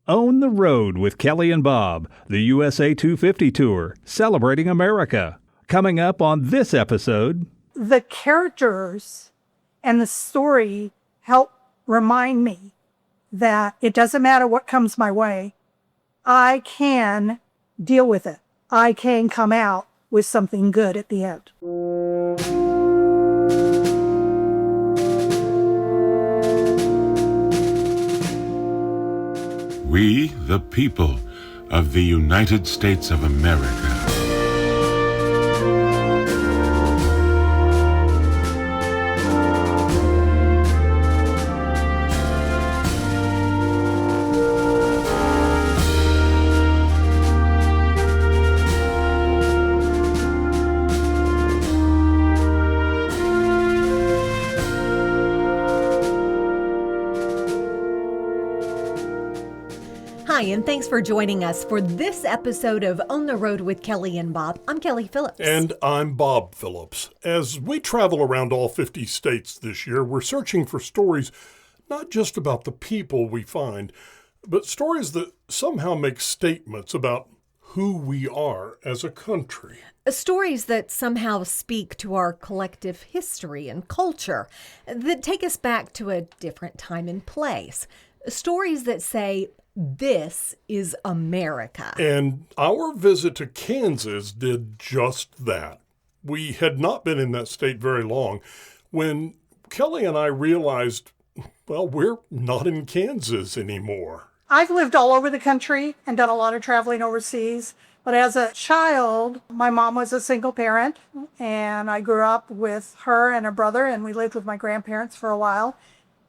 Own the Road with Kelly and Bob, the USA 250 Tour, celebrating America. Coming up on this episode, the characters and the story help remind me that it doesn't matter what comes my way. I can deal with it. I can come out with something good at the end. We, the people of the United States of America. Hi, and thanks for joining us for this episode of On the Road with Kelly and Bob. I'm Kelly Phillips. And I'm Bob Phillips. As we travel around all 50 states this year, we're searching for stories not just about the people we find, but stories that somehow make statements about who we are as a country. Stories that somehow speak to our collective history and culture, that take us back to a different time and place. Stories that say, this is America. And our visit to Kansas did just that. We had not been in that state very long when Kelly and I realized, well, we're not in Kansas anymore. I've lived all over the country and done a lot of traveling overseas. But as a child, my mom was a single parent, and I grew up with her and a brother, and we lived with my grandparents for a while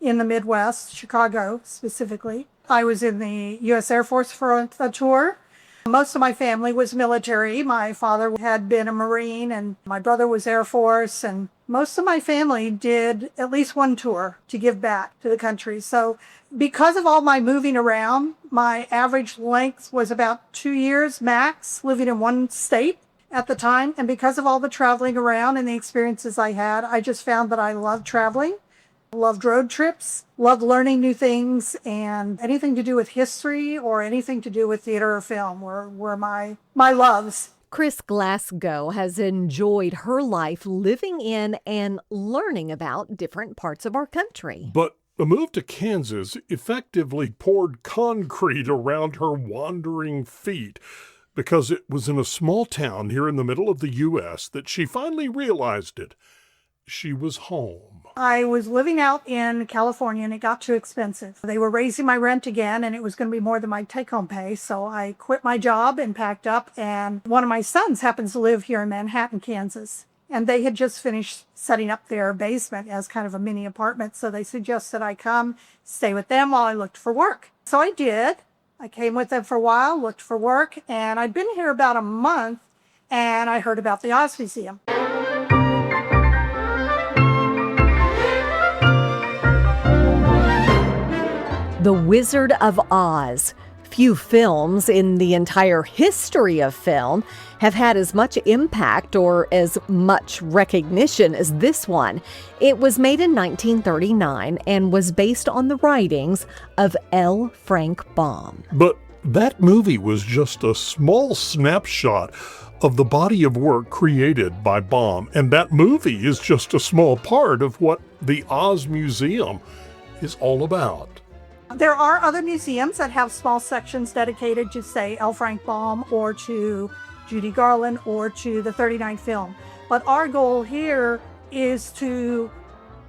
in the Midwest, Chicago specifically. I was in the U.S. Air Force for a tour. Most of my family was military. My father had been a Marine, and my brother was Air Force, and most of my family did at least one tour to give back to the country. So because of all my moving around, my average length was about 2 years max, living in one state at the time. And because of all the traveling around and the experiences I had, I just found that I loved traveling. Loved road trips, loved learning new things, and anything to do with history or anything to do with theater or film were my loves. Chris Glasgow has enjoyed her life living in and learning about different parts of our country. But a move to Kansas effectively poured concrete around her wandering feet, because it was in a small town here in the middle of the U.S. that she finally realized it. She was home. I was living out in California, and it got too expensive. They were raising my rent again, and it was going to be more than my take-home pay. So I quit my job and packed up. And one of my sons happens to live here in Manhattan, Kansas. And they had just finished setting up their basement as kind of a mini apartment. So they suggested I come stay with them while I looked for work. So I did. I came with them for a while, looked for work. And I'd been here about a month, and I heard about the Oz Museum. The Wizard of Oz. Few films in the entire history of film have had as much impact or as much recognition as this one. It was made in 1939 and was based on the writings of L. Frank Baum. But that movie was just a small snapshot of the body of work created by Baum, and that movie is just a small part of what the Oz Museum is all about. There are other museums that have small sections dedicated to, say, L. Frank Baum or to Judy Garland or to the 39 film. But our goal here is to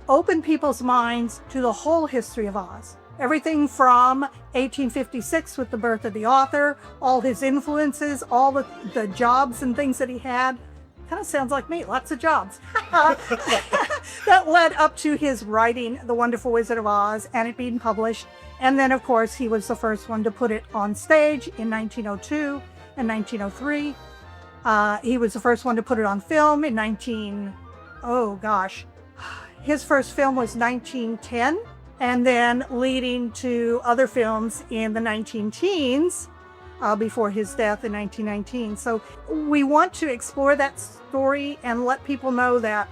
open people's minds to the whole history of Oz. Everything from 1856 with the birth of the author, all his influences, all the jobs and things that he had. Kind of sounds like me, lots of jobs. That led up to his writing The Wonderful Wizard of Oz and it being published. And then, of course, he was the first one to put it on stage in 1902 and 1903. He was the first one to put it on film in his first film was 1910, and then leading to other films in the 19-teens before his death in 1919. So we want to explore that story and let people know that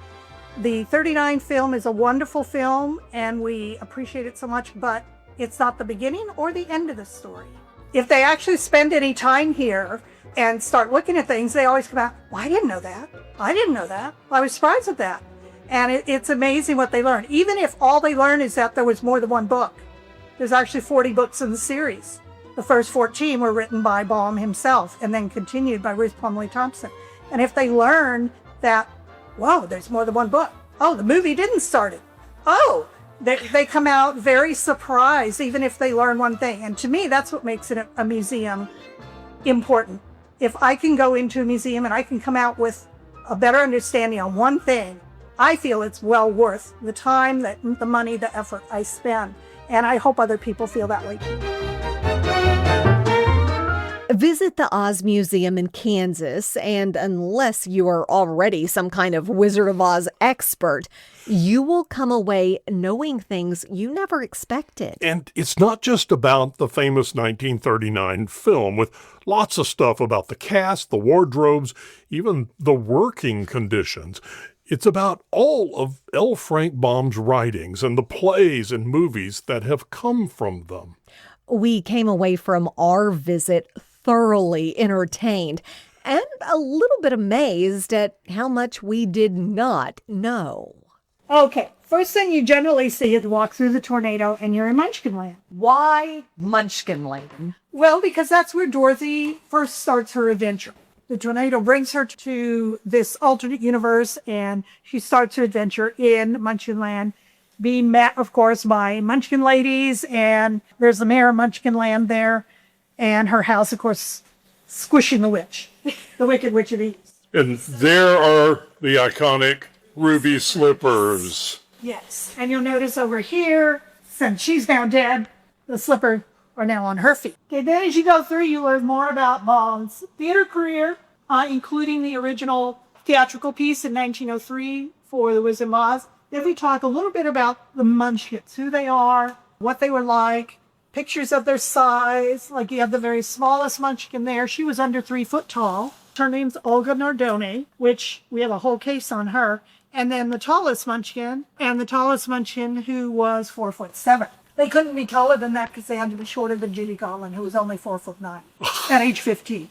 the 39 film is a wonderful film and we appreciate it so much, but It's not the beginning or the end of the story. If they actually spend any time here and start looking at things, they always come out, well, I didn't know that. I didn't know that. I was surprised at that. And it's amazing what they learn. Even if all they learn is that there was more than one book. There's actually 40 books in the series. The first 14 were written by Baum himself and then continued by Ruth Plumley Thompson. And if they learn that, whoa, there's more than one book. Oh, the movie didn't start it. Oh, they come out very surprised, even if they learn one thing. And to me, that's what makes it a museum important. If I can go into a museum and I can come out with a better understanding on one thing, I feel it's well worth the time, the money, the effort I spend. And I hope other people feel that way too. Visit the Oz Museum in Kansas, and unless you are already some kind of Wizard of Oz expert, you will come away knowing things you never expected. And it's not just about the famous 1939 film, with lots of stuff about the cast, the wardrobes, even the working conditions. It's about all of L. Frank Baum's writings and the plays and movies that have come from them. We came away from our visit thoroughly entertained and a little bit amazed at how much we did not know. Okay, first thing you generally see is walk through the tornado and you're in Munchkinland. Why Munchkinland? Well, because that's where Dorothy first starts her adventure. The tornado brings her to this alternate universe and she starts her adventure in Munchkinland, being met, of course, by Munchkin ladies, and there's the mayor of Munchkinland there, and her house, of course, squishing the witch, the Wicked Witch of the East. And there are the iconic ruby slippers. Yes, and you'll notice over here, since she's now dead, the slippers are now on her feet. Okay, then as you go through, you learn more about Baum's theater career, including the original theatrical piece in 1903 for The Wizard of Oz. Then we talk a little bit about the Munchkins, who they are, what they were like, pictures of their size. Like you have the very smallest Munchkin there. She was under 3 foot tall. Her name's Olga Nardone, which we have a whole case on her. And then the tallest Munchkin, and the tallest Munchkin who was 4'7". They couldn't be taller than that because they had to be shorter than Judy Garland, who was only 4'9" at age 15.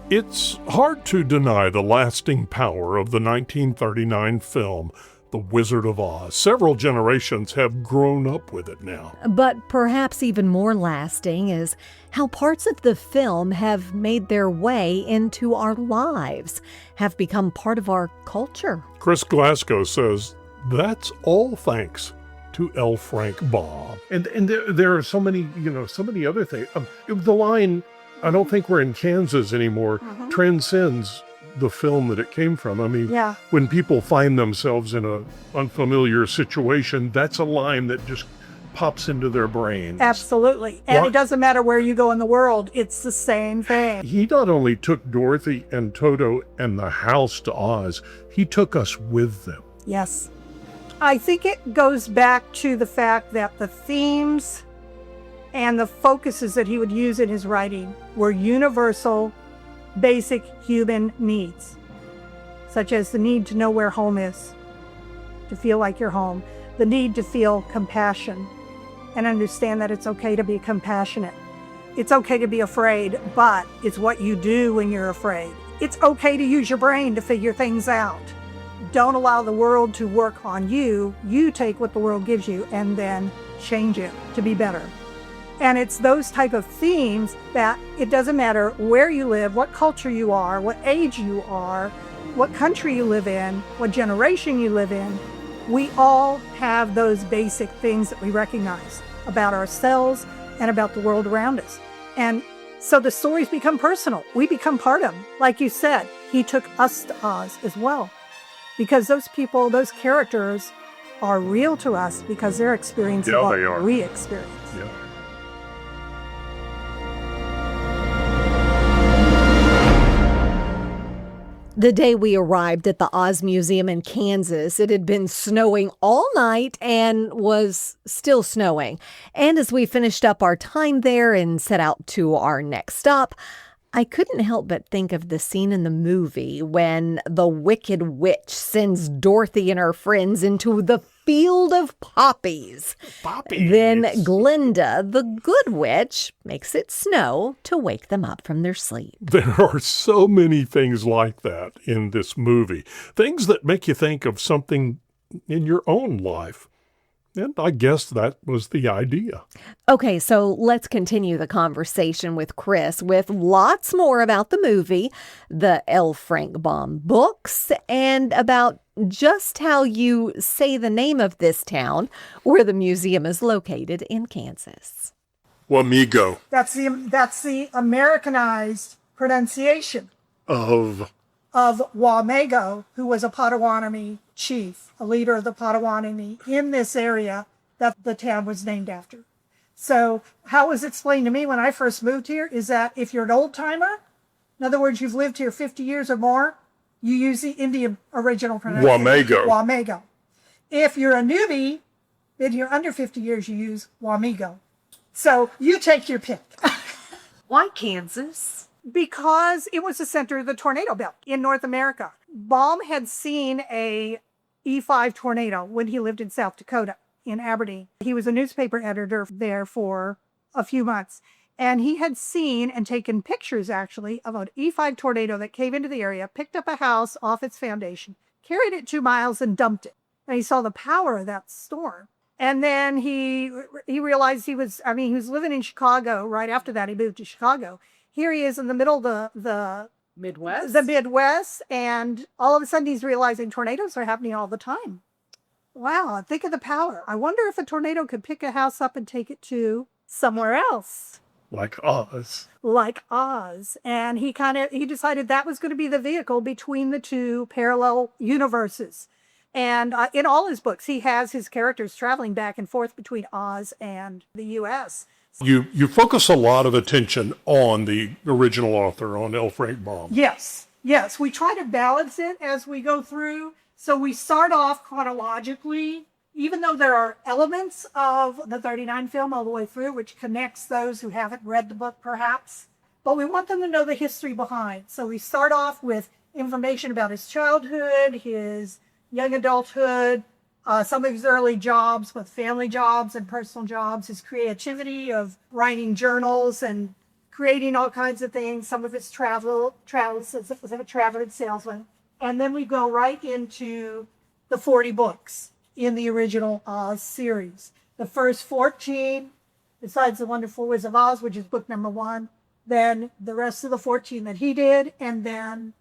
It's hard to deny the lasting power of the 1939 film, The Wizard of Oz. Several generations have grown up with it now. But perhaps even more lasting is how parts of the film have made their way into our lives, have become part of our culture. Chris Glasgow says that's all thanks to L. Frank Baum. And there are so many, so many other things. The line, I don't think we're in Kansas anymore, transcends the film that it came from. I mean, when people find themselves in an unfamiliar situation, that's a line that just pops into their brains. Absolutely. And it doesn't matter where you go in the world, it's the same thing. He not only took Dorothy and Toto and the house to Oz, he took us with them. Yes. I think it goes back to the fact that the themes and the focuses that he would use in his writing were universal, basic human needs, such as the need to know where home is, to feel like you're home, the need to feel compassion and understand that it's okay to be compassionate. It's okay to be afraid, but it's what you do when you're afraid. It's okay to use your brain to figure things out. Don't allow the world to work on you. You take what the world gives you and then change it to be better. And it's those type of themes that it doesn't matter where you live, what culture you are, what age you are, what country you live in, what generation you live in. We all have those basic things that we recognize about ourselves and about the world around us. And so the stories become personal. We become part of them. Like you said, he took us to Oz as well. Because those people, those characters are real to us because they're experiencing what we experience. Yeah. The day we arrived at the Oz Museum in Kansas, it had been snowing all night and was still snowing. And as we finished up our time there and set out to our next stop, I couldn't help but think of the scene in the movie when the Wicked Witch sends Dorothy and her friends into the field of poppies. Poppies. Then Glinda, the Good Witch, makes it snow to wake them up from their sleep. There are so many things like that in this movie. Things that make you think of something in your own life. And I guess that was the idea. Okay, so let's continue the conversation with Chris with lots more about the movie, the L. Frank Baum books, and about just how you say the name of this town where the museum is located in Kansas. Wamego. That's the Americanized pronunciation Of Wamego, who was a Potawatomi chief, a leader of the Potawatomi in this area that the town was named after. So how it was explained to me when I first moved here is that if you're an old timer, in other words, you've lived here 50 years or more, you use the Indian original pronunciation. Wamego. Wamego. If you're a newbie, been here under 50 years, you use Wamego. So you take your pick. Why Kansas? Because it was the center of the tornado belt in North America. Baum had seen a E5 tornado when he lived in South Dakota in Aberdeen. He was a newspaper editor there for a few months. And he had seen and taken pictures, actually, of an E5 tornado that came into the area, picked up a house off its foundation, carried it 2 miles and dumped it. And he saw the power of that storm. And then he realized he was living in Chicago. Right after that, he moved to Chicago. Here he is in the middle of the Midwest? The Midwest, and all of a sudden he's realizing tornadoes are happening all the time. Wow, think of the power. I wonder if a tornado could pick a house up and take it to somewhere else. like Oz. Like Oz. And he decided that was going to be the vehicle between the two parallel universes. And in all his books, he has his characters traveling back and forth between Oz and the U.S. You focus a lot of attention on the original author, on L. Frank Baum. Yes. We try to balance it as we go through. So we start off chronologically, even though there are elements of the 39 film all the way through, which connects those who haven't read the book perhaps. But we want them to know the history behind. So we start off with information about his childhood, his young adulthood, some of his early jobs, with family jobs and personal jobs, his creativity of writing journals and creating all kinds of things, some of his travels as a traveling salesman. And then we go right into the 40 books in the original Oz series. The first 14, besides The Wonderful Wizard of Oz, which is book number 1, then the rest of the 14 that he did, and then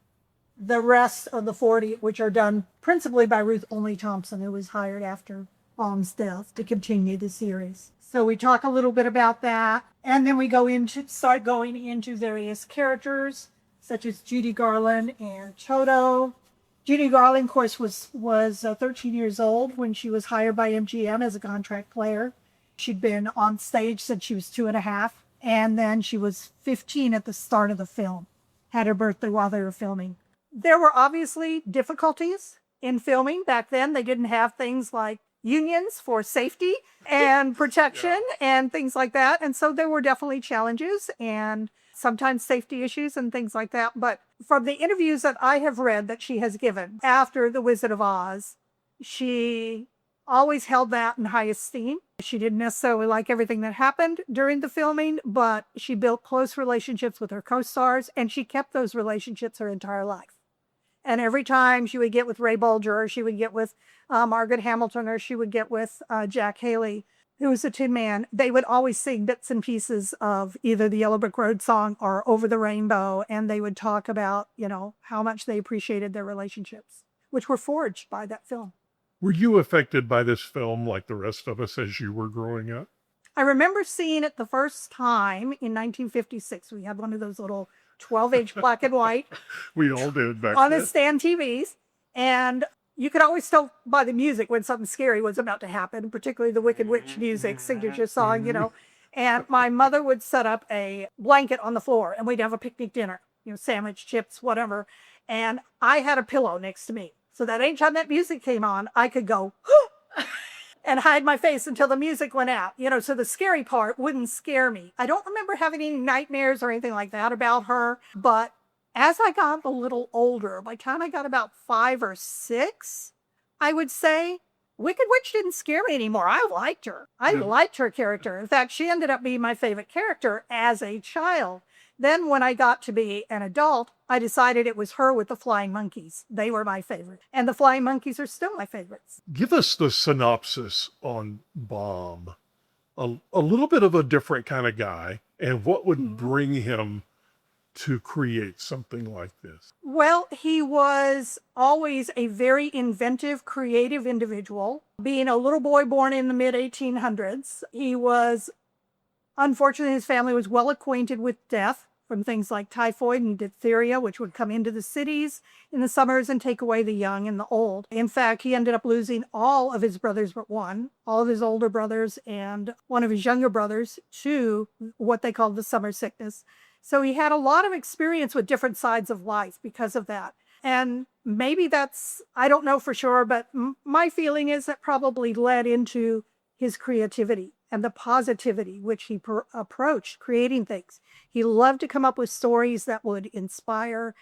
the rest of the 40, which are done principally by Ruth Olney Thompson, who was hired after Baum's death to continue the series. So we talk a little bit about that, and then we start going into various characters, such as Judy Garland and Toto. Judy Garland, of course, was 13 years old when she was hired by MGM as a contract player. She'd been on stage since she was 2.5, and then she was 15 at the start of the film, had her birthday while they were filming. There were obviously difficulties in filming. Back then, they didn't have things like unions for safety and protection and things like that. And so there were definitely challenges and sometimes safety issues and things like that. But from the interviews that I have read that she has given after The Wizard of Oz, she always held that in high esteem. She didn't necessarily like everything that happened during the filming, but she built close relationships with her co-stars, and she kept those relationships her entire life. And every time she would get with Ray Bolger, or she would get with Margaret Hamilton, or she would get with Jack Haley, who was the Tin Man, they would always sing bits and pieces of either the Yellow Brick Road song or Over the Rainbow, and they would talk about, how much they appreciated their relationships, which were forged by that film. Were you affected by this film like the rest of us as you were growing up? I remember seeing it the first time in 1956. We had one of those little 12-inch black and white We all did back on then. the stand TVs. And you could always tell by the music when something scary was about to happen, particularly the Wicked Witch music, signature song, And my mother would set up a blanket on the floor and we'd have a picnic dinner, sandwich, chips, whatever. And I had a pillow next to me. So that anytime that music came on, I could go, and hide my face until the music went out, so the scary part wouldn't scare me. I don't remember having any nightmares or anything like that about her, but as I got a little older, by the time I got about 5 or 6, I would say, Wicked Witch didn't scare me anymore. I liked her. I liked her character. In fact, she ended up being my favorite character as a child. Then when I got to be an adult, I decided it was her with the flying monkeys. They were my favorite. And the flying monkeys are still my favorites. Give us the synopsis on Bob. A little bit of a different kind of guy, and what would bring him to create something like this? Well, he was always a very inventive, creative individual. Being a little boy born in the mid-1800s, unfortunately, his family was well acquainted with death from things like typhoid and diphtheria, which would come into the cities in the summers and take away the young and the old. In fact, he ended up losing all of his brothers but one, all of his older brothers and one of his younger brothers to what they called the summer sickness. So he had a lot of experience with different sides of life because of that. And maybe I don't know for sure, but my feeling is that probably led into his creativity and the positivity which he approached creating things. He loved to come up with stories that would inspire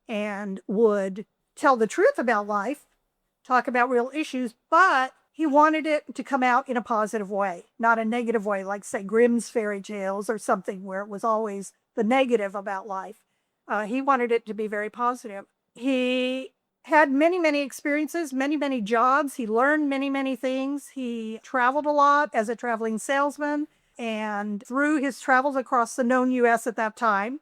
and would tell the truth about life, talk about real issues, but he wanted it to come out in a positive way, not a negative way, like, say, Grimm's fairy tales or something where it was always the negative about life. He wanted it to be very positive. He had many, many experiences, many, many jobs. He learned many, many things. He traveled a lot as a traveling salesman. And through his travels across the known U.S. at that time,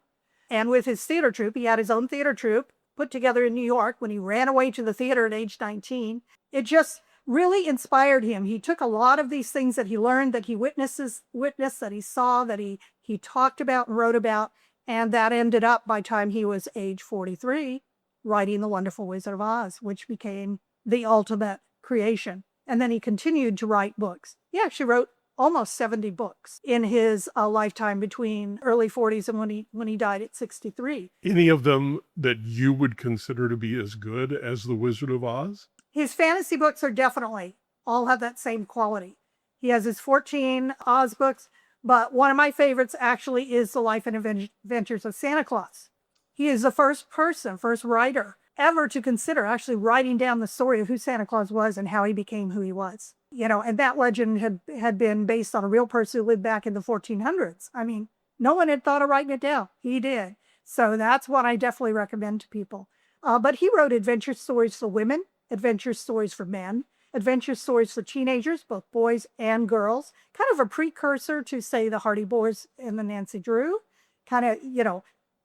and with his theater troupe, he had his own theater troupe put together in New York when he ran away to the theater at age 19. It just really inspired him. He took a lot of these things that he learned, that he witnessed, that he saw, that he talked about and wrote about, and that ended up, by the time he was age 43, writing The Wonderful Wizard of Oz, which became the ultimate creation. And then he continued to write books. He actually wrote almost 70 books in his lifetime between early 40s and when he died at 63. Any of them that you would consider to be as good as The Wizard of Oz? His fantasy books are definitely all have that same quality. He has his 14 Oz books, but one of my favorites actually is The Life and Adventures of Santa Claus. He is the first writer ever to consider actually writing down the story of who Santa Claus was and how he became who he was. And that legend had been based on a real person who lived back in the 1400s. I mean, no one had thought of writing it down. He did. So that's what I definitely recommend to people. But he wrote adventure stories for women, adventure stories for men, adventure stories for teenagers, both boys and girls, kind of a precursor to, say, the Hardy Boys and the Nancy Drew, kind of,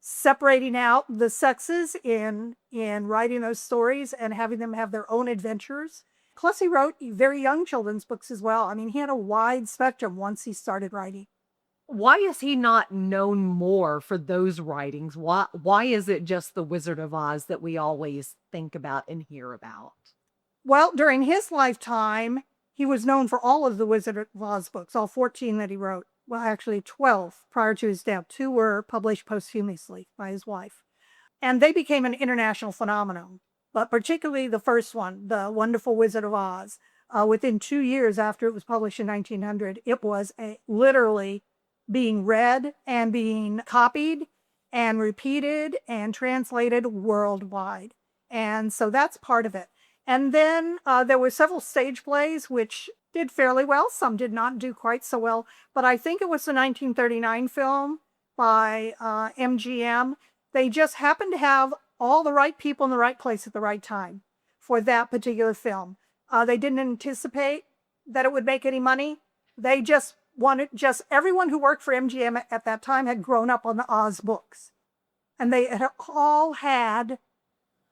separating out the sexes in writing those stories and having them have their own adventures. Plus, he wrote very young children's books as well. I mean, he had a wide spectrum once he started writing. Why is he not known more for those writings? Why is it just The Wizard of Oz that we always think about and hear about? Well, during his lifetime, he was known for all of the Wizard of Oz books, all 14 that he wrote. Well, actually 12 prior to his death. 2 were published posthumously by his wife. And they became an international phenomenon. But particularly the first one, The Wonderful Wizard of Oz, within 2 years after it was published in 1900, it was literally being read and being copied and repeated and translated worldwide. And so that's part of it. And then there were several stage plays which did fairly well. Some did not do quite so well. But I think it was the 1939 film by MGM. They just happened to have all the right people in the right place at the right time for that particular film. They didn't anticipate that it would make any money. They just everyone who worked for MGM at that time had grown up on the Oz books. And they had all had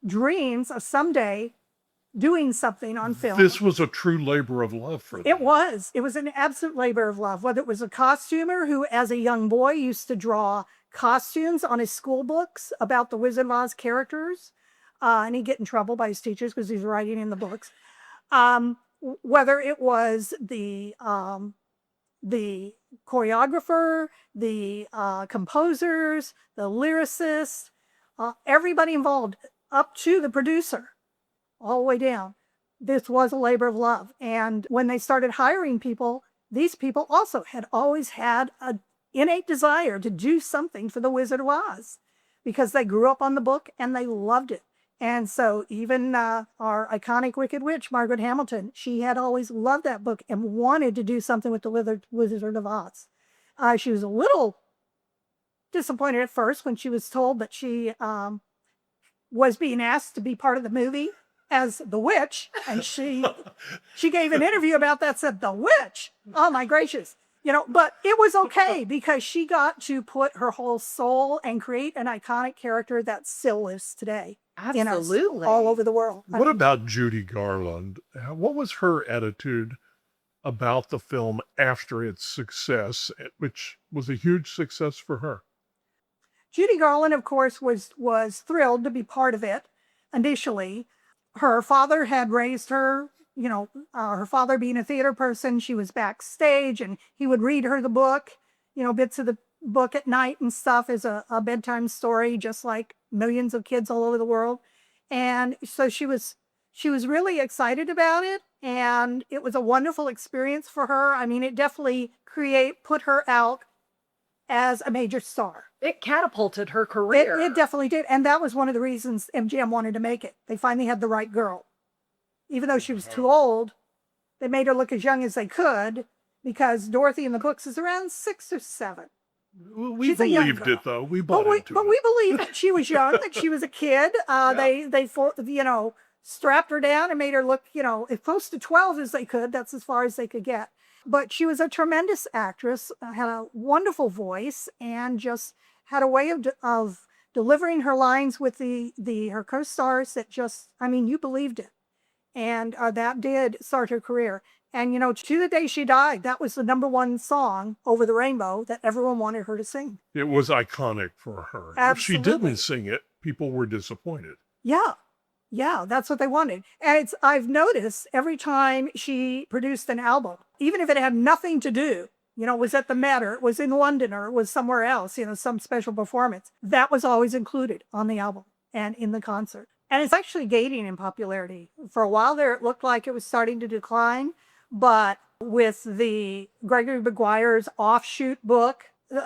dreams of someday doing something on film. This was a true labor of love for them. It was. It was an absolute labor of love. Whether it was a costumer who, as a young boy, used to draw costumes on his school books about the Wizard of Oz characters, and he'd get in trouble by his teachers because he was writing in the books. Whether it was the choreographer, the composers, the lyricists, everybody involved, up to the producer, all the way down, this was a labor of love. And when they started hiring people, these people also had always had an innate desire to do something for the Wizard of Oz because they grew up on the book and they loved it. And so even our iconic Wicked Witch, Margaret Hamilton, she had always loved that book and wanted to do something with the Wizard of Oz. She was a little disappointed at first when she was told that she was being asked to be part of the movie as the witch, and she gave an interview about that, said, "The witch, oh my gracious." But it was okay because she got to put her whole soul and create an iconic character that still lives today. Absolutely. All over the world. What about Judy Garland? What was her attitude about the film after its success, which was a huge success for her? Judy Garland, of course, was thrilled to be part of it initially. Her father had raised her, her father being a theater person. She was backstage and he would read her the book, bits of the book at night and stuff as a bedtime story, just like millions of kids all over the world. And so she was really excited about it. And it was a wonderful experience for her. I mean, it definitely put her out as a major star. It catapulted her career. It definitely did. And that was one of the reasons MGM wanted to make it. They finally had the right girl. Even though she was too old, they made her look as young as they could because Dorothy in the books is around 6 or 7. We believed it, though. We bought into But it. we believed that she was young, that she was a kid. They strapped her down and made her look, as close to 12 as they could. That's as far as they could get. But she was a tremendous actress, had a wonderful voice, and just had a way of delivering her lines with her co-stars that you believed it. And that did start her career. And, to the day she died, that was the #1 song, Over the Rainbow, that everyone wanted her to sing. It was iconic for her. Absolutely. If she didn't sing it, people were disappointed. Yeah, that's what they wanted. And I've noticed every time she produced an album, even if it had nothing to do, was at the Met or it was in London or it was somewhere else, some special performance, that was always included on the album and in the concert. And it's actually gaining in popularity. For a while there, it looked like it was starting to decline. But with the Gregory Maguire's offshoot book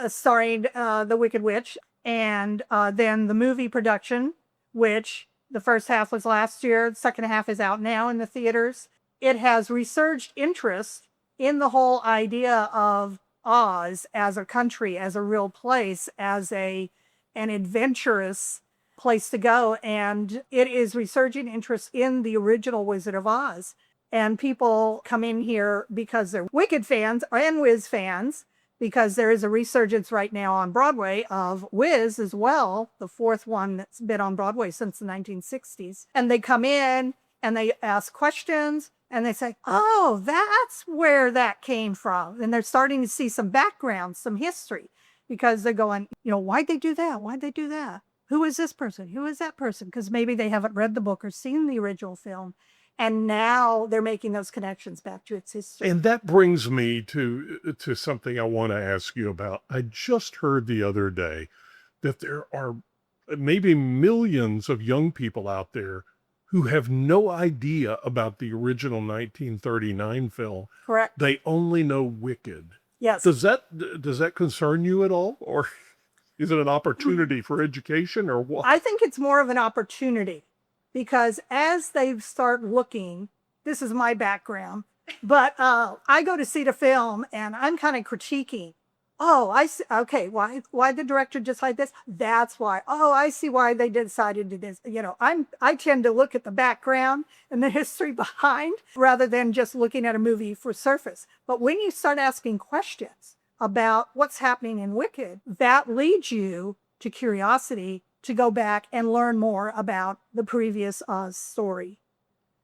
starring the Wicked Witch, and then the movie production, which the first half was last year, the second half is out now in the theaters, it has resurged interest in the whole idea of Oz as a country, as a real place, as an adventurous place to go. And it is resurging interest in the original Wizard of Oz. And people come in here because they're Wicked fans and Wiz fans, because there is a resurgence right now on Broadway of Wiz as well, the 4th one that's been on Broadway since the 1960s. And they come in and they ask questions and they say, "Oh, that's where that came from." And they're starting to see some background, some history, because they're going, why'd they do that? Why'd they do that? Who is this person? Who is that person? Because maybe they haven't read the book or seen the original film. And now they're making those connections back to its history. And that brings me to something I want to ask you about. I just heard the other day that there are maybe millions of young people out there who have no idea about the original 1939 film. Correct. They only know Wicked. Yes. Does that concern you at all? Or is it an opportunity for education or what? I think it's more of an opportunity. Because as they start looking, this is my background, but I go to see the film and I'm kind of critiquing. Oh, I see. Okay, why the director decide this? That's why. Oh, I see why they decided to this. I tend to look at the background and the history behind rather than just looking at a movie for surface. But when you start asking questions about what's happening in Wicked, that leads you to curiosity to go back and learn more about the previous Oz story,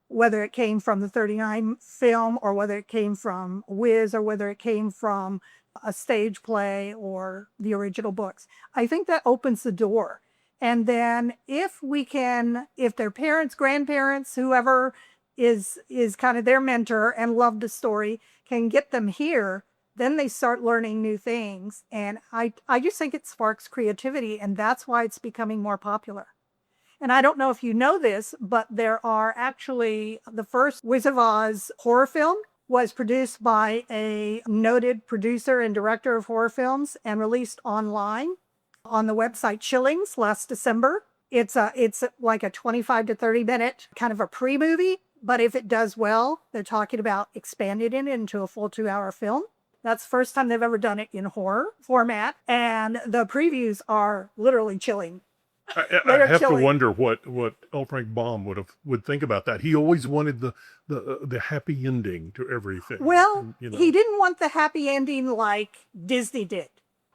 whether it came from the 39 film or whether it came from Wiz or whether it came from a stage play or the original books. I think that opens the door. And then if their parents, grandparents, whoever is kind of their mentor and loved the story, can get them here, then they start learning new things. And I just think it sparks creativity, and that's why it's becoming more popular. And I don't know if you know this, but there are actually the first Wizard of Oz horror film was produced by a noted producer and director of horror films and released online on the website Chillings last December. It's like a 25 to 30 minute kind of a pre-movie, but if it does well, they're talking about expanding it into a full 2-hour film. That's the first time they've ever done it in horror format, and the previews are literally chilling. I have to wonder what L. Frank Baum would think about that. He always wanted the happy ending to everything. Well, you know. He didn't want the happy ending like Disney did.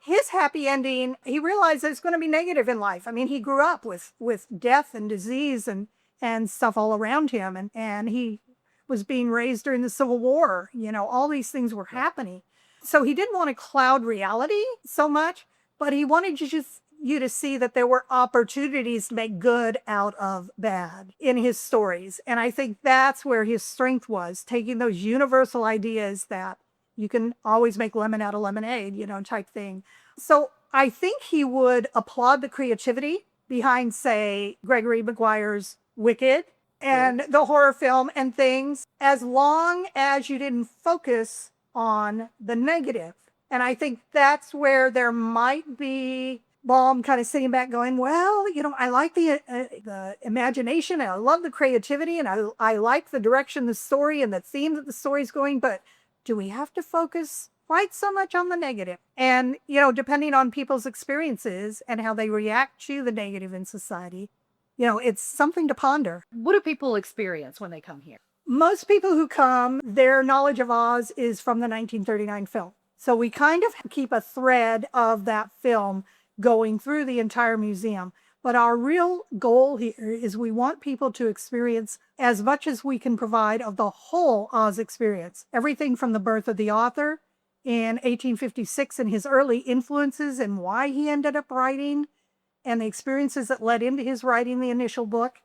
His happy ending, he realized there's going to be negative in life. I mean, he grew up with death and disease and stuff all around him, and he was being raised during the Civil War. You know, all these things were happening. So he didn't want to cloud reality so much, but he wanted you to see that there were opportunities to make good out of bad in his stories. And I think that's where his strength was, taking those universal ideas that you can always make lemon out of lemonade, type thing. So I think he would applaud the creativity behind, say, Gregory Maguire's Wicked and the horror film and things, as long as you didn't focus on the negative. And I think that's where there might be Baum kind of sitting back going, well, I like the imagination, and I love the creativity, and I like the direction the story and the theme that the story's going, but do we have to focus quite so much on the negative? And, depending on people's experiences and how they react to the negative in society, it's something to ponder. What do people experience when they come here? Most people who come, their knowledge of Oz is from the 1939 film. So we kind of keep a thread of that film going through the entire museum. But our real goal here is we want people to experience as much as we can provide of the whole Oz experience. Everything from the birth of the author in 1856 and his early influences and why he ended up writing and the experiences that led into his writing the initial book.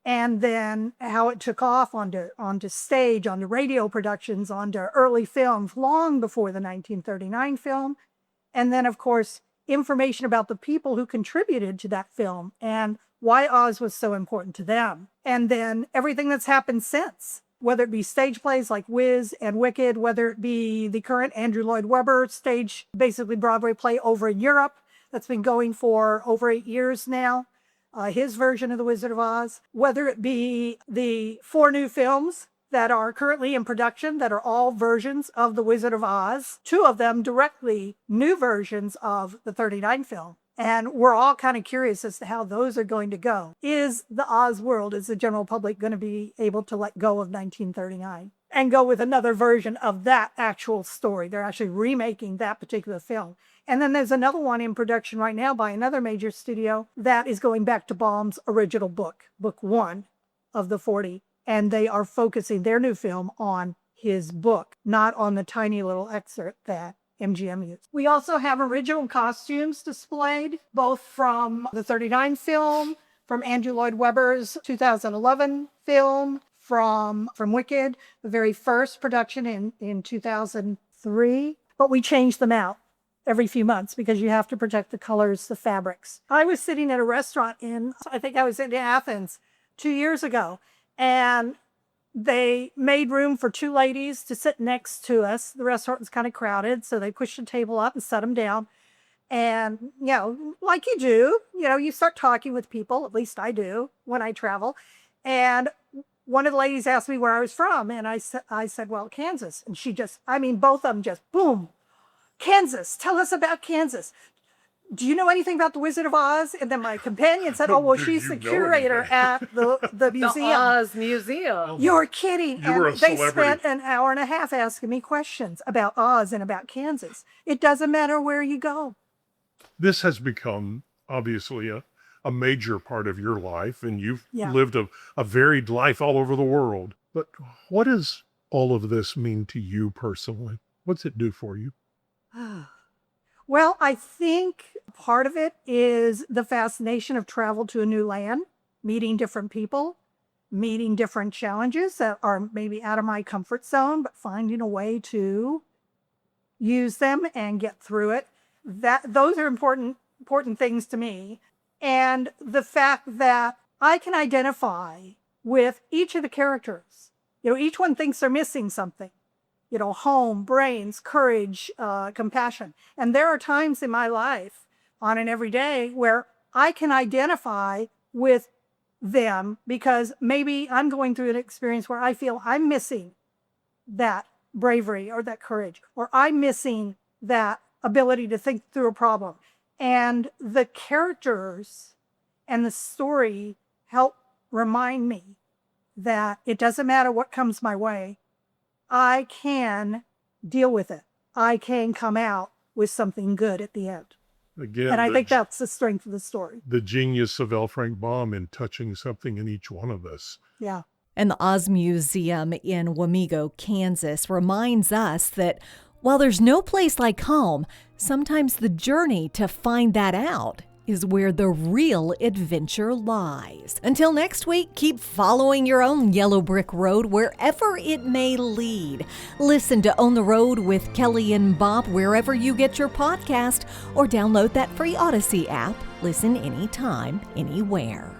And then how it took off onto stage, onto radio productions, onto early films long before the 1939 film. And then, of course, information about the people who contributed to that film and why Oz was so important to them. And then everything that's happened since, whether it be stage plays like Wiz and Wicked, whether it be the current Andrew Lloyd Webber stage, basically Broadway play over in Europe that's been going for over 8 years now. His version of The Wizard of Oz, whether it be the 4 new films that are currently in production that are all versions of The Wizard of Oz, 2 of them directly new versions of the 39 film. And we're all kind of curious as to how those are going to go. Is the Oz world, is the general public going to be able to let go of 1939 and go with another version of that actual story? They're actually remaking that particular film. And then there's another one in production right now by another major studio that is going back to Baum's original book 1 of the 40. And they are focusing their new film on his book, not on the tiny little excerpt that MGM used. We also have original costumes displayed, both from the 39 film, from Andrew Lloyd Webber's 2011 film, from Wicked, the very first production in 2003. But we changed them out every few months because you have to protect the colors, the fabrics. I was sitting at a restaurant I think I was in Athens 2 years ago, and they made room for 2 ladies to sit next to us. The restaurant was kind of crowded, so they pushed the table up and set them down. And, like you do, you start talking with people, at least I do when I travel. And one of the ladies asked me where I was from, and I said, well, Kansas. And she both of them just, boom, Kansas, tell us about Kansas. Do you know anything about the Wizard of Oz? And then my companion said, oh, well, she's the curator at the museum. The Oz Museum. You're kidding. You were a they celebrity. spent an hour and a half asking me questions about Oz and about Kansas. It doesn't matter where you go. This has become, obviously, a major part of your life, and you've lived a varied life all over the world. But what does all of this mean to you personally? What's it do for you? Well, I think part of it is the fascination of travel to a new land, meeting different people, meeting different challenges that are maybe out of my comfort zone, but finding a way to use them and get through it. Those are important things to me. And the fact that I can identify with each of the characters. Each one thinks they're missing something. Home, brains, courage, compassion. And there are times in my life, on an everyday, where I can identify with them because maybe I'm going through an experience where I feel I'm missing that bravery or that courage, or I'm missing that ability to think through a problem. And the characters and the story help remind me that it doesn't matter what comes my way. I can deal with it. I can come out with something good at the end. Again, and I think that's the strength of the story. The genius of L. Frank Baum in touching something in each one of us. Yeah. And the Oz Museum in Wamego, Kansas reminds us that while there's no place like home, sometimes the journey to find that out is where the real adventure lies. Until next week, keep following your own yellow brick road wherever it may lead. Listen to On the Road with Kelly and Bob wherever you get your podcast, or download that free Odyssey app. Listen anytime, anywhere.